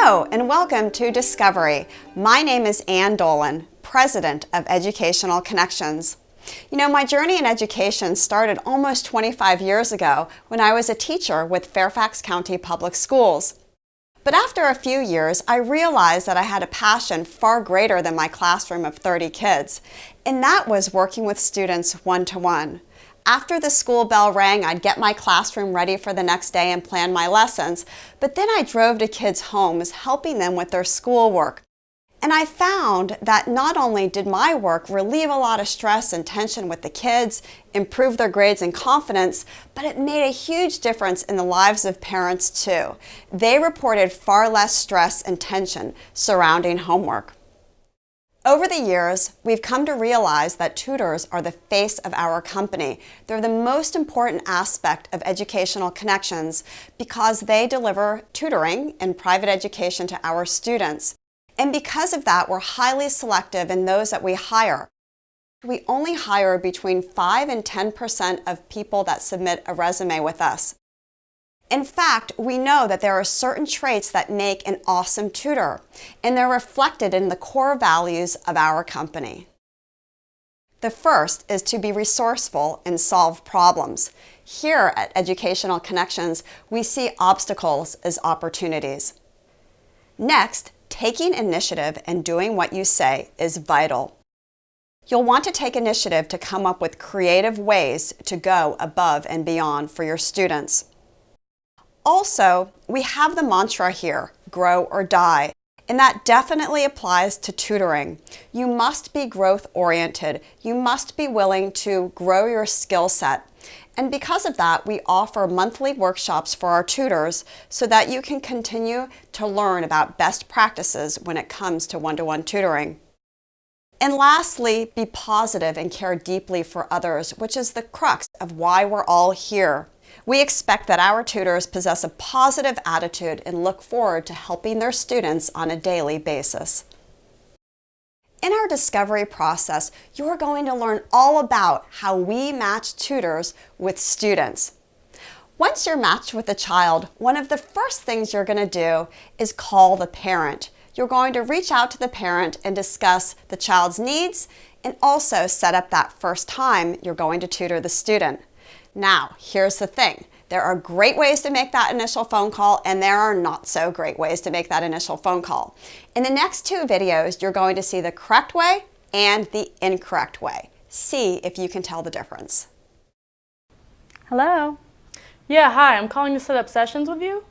Hello and welcome to Discovery. My name is Ann Dolan, President of Educational Connections. You know, my journey in education started almost 25 years ago when I was a teacher with Fairfax County Public Schools. But after a few years, I realized that I had a passion far greater than my classroom of 30 kids, and that was working with students one-to-one. After the school bell rang, I'd get my classroom ready for the next day and plan my lessons, but then I drove to kids' homes helping them with their schoolwork. And I found that not only did my work relieve a lot of stress and tension with the kids, improve their grades and confidence, but it made a huge difference in the lives of parents too. They reported far less stress and tension surrounding homework. Over the years, we've come to realize that tutors are the face of our company. They're the most important aspect of Educational Connections because they deliver tutoring and private education to our students. And because of that, we're highly selective in those that we hire. We only hire between 5 and 10% of people that submit a resume with us. In fact, we know that there are certain traits that make an awesome tutor, and they're reflected in the core values of our company. The first is to be resourceful and solve problems. Here at Educational Connections, we see obstacles as opportunities. Next, taking initiative and doing what you say is vital. You'll want to take initiative to come up with creative ways to go above and beyond for your students. Also, we have the mantra here, grow or die, and that definitely applies to tutoring. You must be growth-oriented. You must be willing to grow your skill set. And because of that, we offer monthly workshops for our tutors so that you can continue to learn about best practices when it comes to one-to-one tutoring. And lastly, be positive and care deeply for others, which is the crux of why we're all here. We expect that our tutors possess a positive attitude and look forward to helping their students on a daily basis. In our discovery process, you're going to learn all about how we match tutors with students. Once you're matched with a child, one of the first things you're going to do is call the parent. You're going to reach out to the parent and discuss the child's needs and also set up that first time you're going to tutor the student. Now, here's the thing. There are great ways to make that initial phone call, and there are not so great ways to make that initial phone call. In the next two videos, you're going to see the correct way and the incorrect way. See if you can tell the difference. Hello. Yeah, hi, I'm calling to set up sessions with you.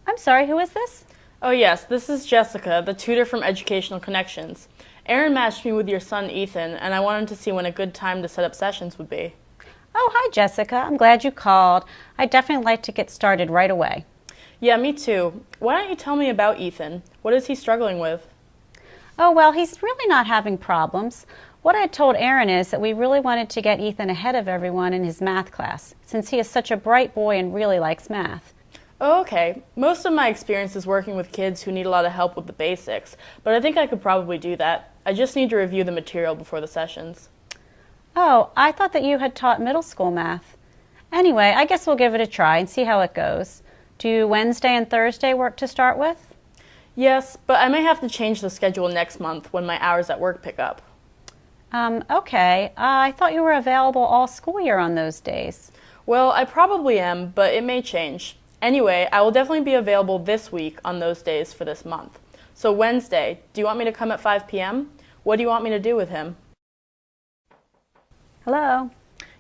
I'm sorry, who is this? Oh yes, this is Jessica, the tutor from Educational Connections. Erin matched me with your son Ethan, and I wanted to see when a good time to set up sessions would be. Oh, hi Jessica. I'm glad you called. I'd definitely like to get started right away. Yeah, me too. Why don't you tell me about Ethan? What is he struggling with? Oh, well, he's really not having problems. What I told Erin is that we really wanted to get Ethan ahead of everyone in his math class, since he is such a bright boy and really likes math. Oh, okay. Most of my experience is working with kids who need a lot of help with the basics, but I think I could probably do that. I just need to review the material before the sessions. Oh, I thought that you had taught middle school math. Anyway, I guess we'll give it a try and see how it goes. Do Wednesday and Thursday work to start with? Yes, but I may have to change the schedule next month when my hours at work pick up. Okay. I thought you were available all school year on those days. Well, I probably am, but it may change. Anyway, I will definitely be available this week on those days for this month. So Wednesday, do you want me to come at 5 p.m.? What do you want me to do with him? Hello.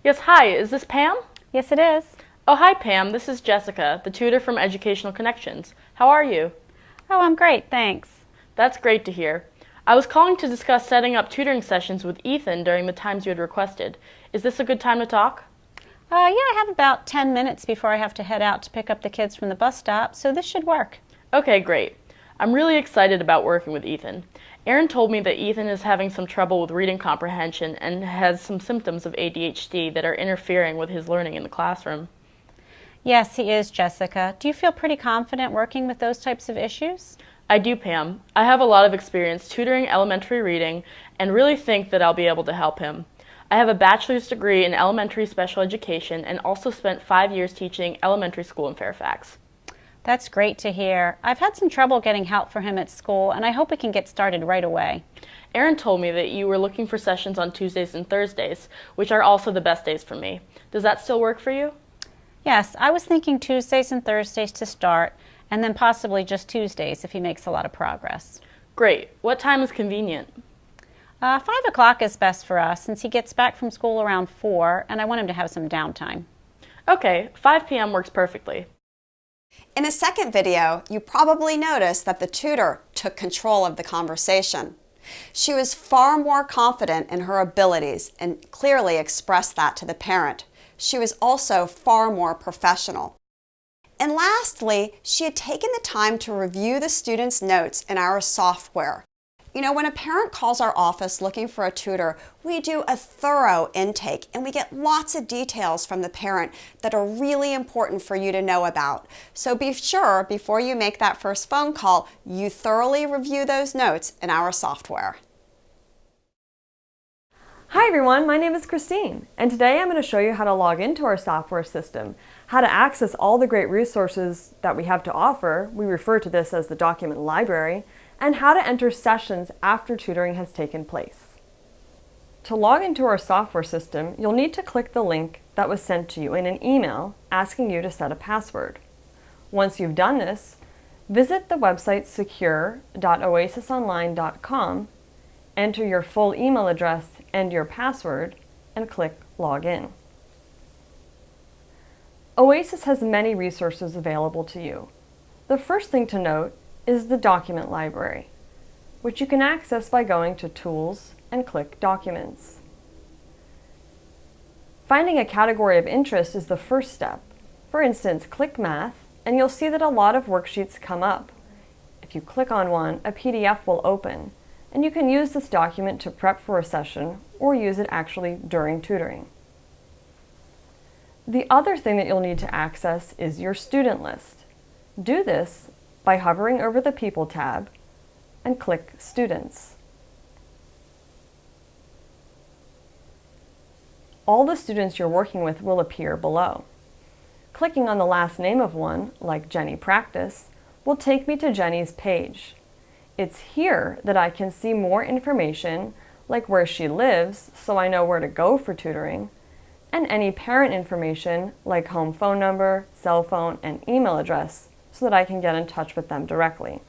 Yes, hi, is this Pam? Yes, it is. Oh, hi Pam, this is Jessica, the tutor from Educational Connections. How are you? Oh, I'm great, thanks. That's great to hear. I was calling to discuss setting up tutoring sessions with Ethan during the times you had requested. Is this a good time to talk? Yeah, I have about 10 minutes before I have to head out to pick up the kids from the bus stop, so this should work. Okay, great. I'm really excited about working with Ethan. Erin told me that Ethan is having some trouble with reading comprehension and has some symptoms of ADHD that are interfering with his learning in the classroom. Yes, he is, Jessica. Do you feel pretty confident working with those types of issues? I do, Pam. I have a lot of experience tutoring elementary reading and really think that I'll be able to help him. I have a bachelor's degree in elementary special education and also spent 5 years teaching elementary school in Fairfax. That's great to hear. I've had some trouble getting help for him at school, and I hope we can get started right away. Erin told me that you were looking for sessions on Tuesdays and Thursdays, which are also the best days for me. Does that still work for you? Yes, I was thinking Tuesdays and Thursdays to start, and then possibly just Tuesdays if he makes a lot of progress. Great. What time is convenient? 5 o'clock is best for us since he gets back from school around 4, and I want him to have some downtime. Okay, 5 p.m. works perfectly. In a second video, you probably noticed that the tutor took control of the conversation. She was far more confident in her abilities and clearly expressed that to the parent. She was also far more professional. And lastly, she had taken the time to review the students' notes in our software. You know, when a parent calls our office looking for a tutor, we do a thorough intake and we get lots of details from the parent that are really important for you to know about. So be sure, before you make that first phone call, you thoroughly review those notes in our software. Hi everyone, my name is Christine, and today I'm going to show you how to log into our software system, how to access all the great resources that we have to offer, we refer to this as the document library, and how to enter sessions after tutoring has taken place. To log into our software system, you'll need to click the link that was sent to you in an email asking you to set a password. Once you've done this, visit the website secure.oasisonline.com, enter your full email address and your password, and click Login. Oasis has many resources available to you. The first thing to note is the document library, which you can access by going to Tools and click Documents. Finding a category of interest is the first step. For instance, click Math, and you'll see that a lot of worksheets come up. If you click on one, a PDF will open, and you can use this document to prep for a session or use it actually during tutoring. The other thing that you'll need to access is your student list. Do this by hovering over the People tab and click Students. All the students you're working with will appear below. Clicking on the last name of one, like Jenny Practice, will take me to Jenny's page. It's here that I can see more information, like where she lives, so I know where to go for tutoring, and any parent information, like home phone number, cell phone, and email address, so that I can get in touch with them directly.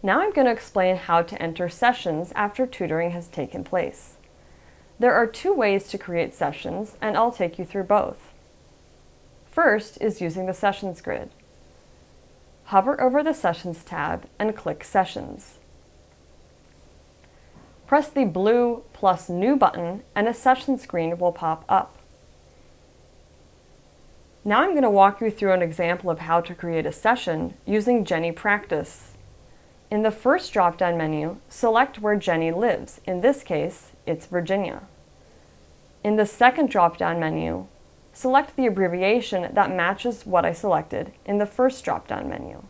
Now I'm going to explain how to enter sessions after tutoring has taken place. There are 2 ways to create sessions, and I'll take you through both. First is using the Sessions grid. Hover over the Sessions tab and click Sessions. Press the blue plus New button and a session screen will pop up. Now I'm going to walk you through an example of how to create a session using Jenny Practice. In the first drop-down menu, select where Jenny lives. In this case, it's Virginia. In the second drop-down menu, select the abbreviation that matches what I selected in the first drop-down menu.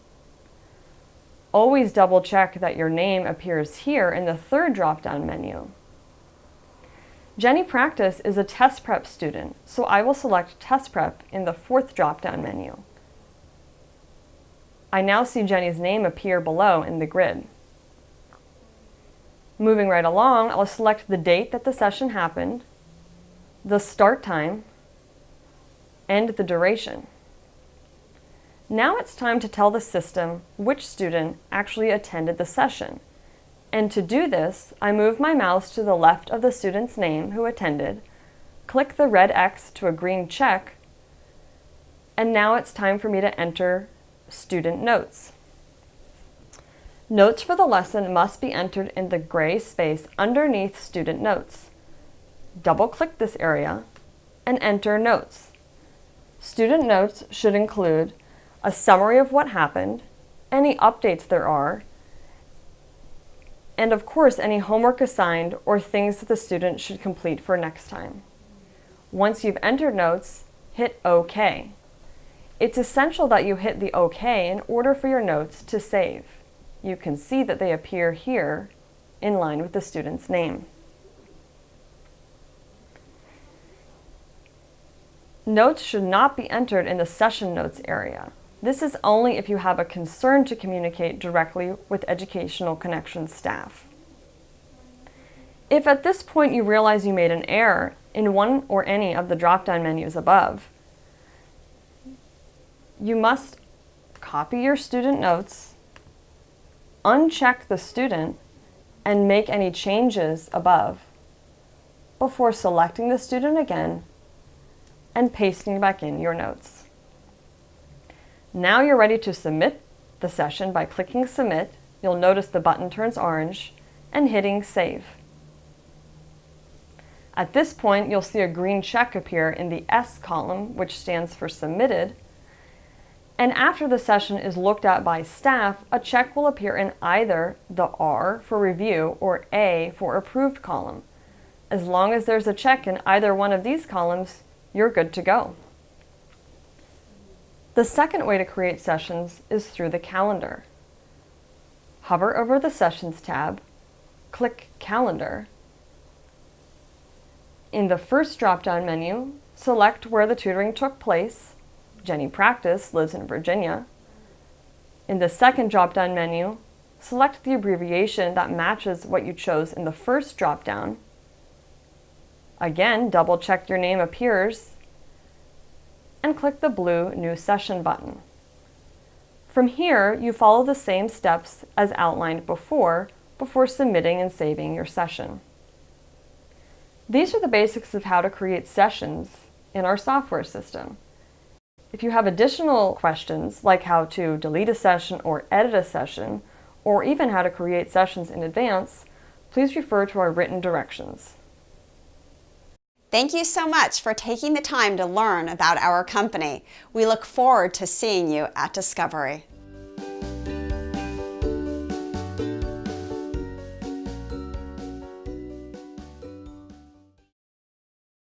Always double-check that your name appears here in the third drop-down menu. Jenny Practice is a test prep student, so I will select Test Prep in the fourth drop-down menu. I now see Jenny's name appear below in the grid. Moving right along, I'll select the date that the session happened, the start time, and the duration. Now it's time to tell the system which student actually attended the session. And to do this, I move my mouse to the left of the student's name who attended, click the red X to a green check, and now it's time for me to enter student notes. Notes for the lesson must be entered in the gray space underneath student notes. Double-click this area and enter notes. Student notes should include a summary of what happened, any updates there are, and of course any homework assigned or things that the student should complete for next time. Once you've entered notes, hit OK. It's essential that you hit the OK in order for your notes to save. You can see that they appear here in line with the student's name. Notes should not be entered in the Session Notes area. This is only if you have a concern to communicate directly with Educational Connections staff. If at this point you realize you made an error in one or any of the drop-down menus above, you must copy your student notes, uncheck the student, and make any changes above before selecting the student again and pasting back in your notes. Now you're ready to submit the session by clicking Submit. You'll notice the button turns orange and hitting Save. At this point, you'll see a green check appear in the S column, which stands for Submitted. And after the session is looked at by staff, a check will appear in either the R for Review or A for Approved column. As long as there's a check in either one of these columns, you're good to go. The second way to create sessions is through the calendar. Hover over the Sessions tab, click Calendar. In the first drop-down menu, select where the tutoring took place. Jenny Practice lives in Virginia. In the second drop-down menu, select the abbreviation that matches what you chose in the first drop-down. Again, double-check your name appears, and click the blue New Session button. From here, you follow the same steps as outlined before submitting and saving your session. These are the basics of how to create sessions in our software system. If you have additional questions, like how to delete a session or edit a session, or even how to create sessions in advance, please refer to our written directions. Thank you so much for taking the time to learn about our company. We look forward to seeing you at Discovery.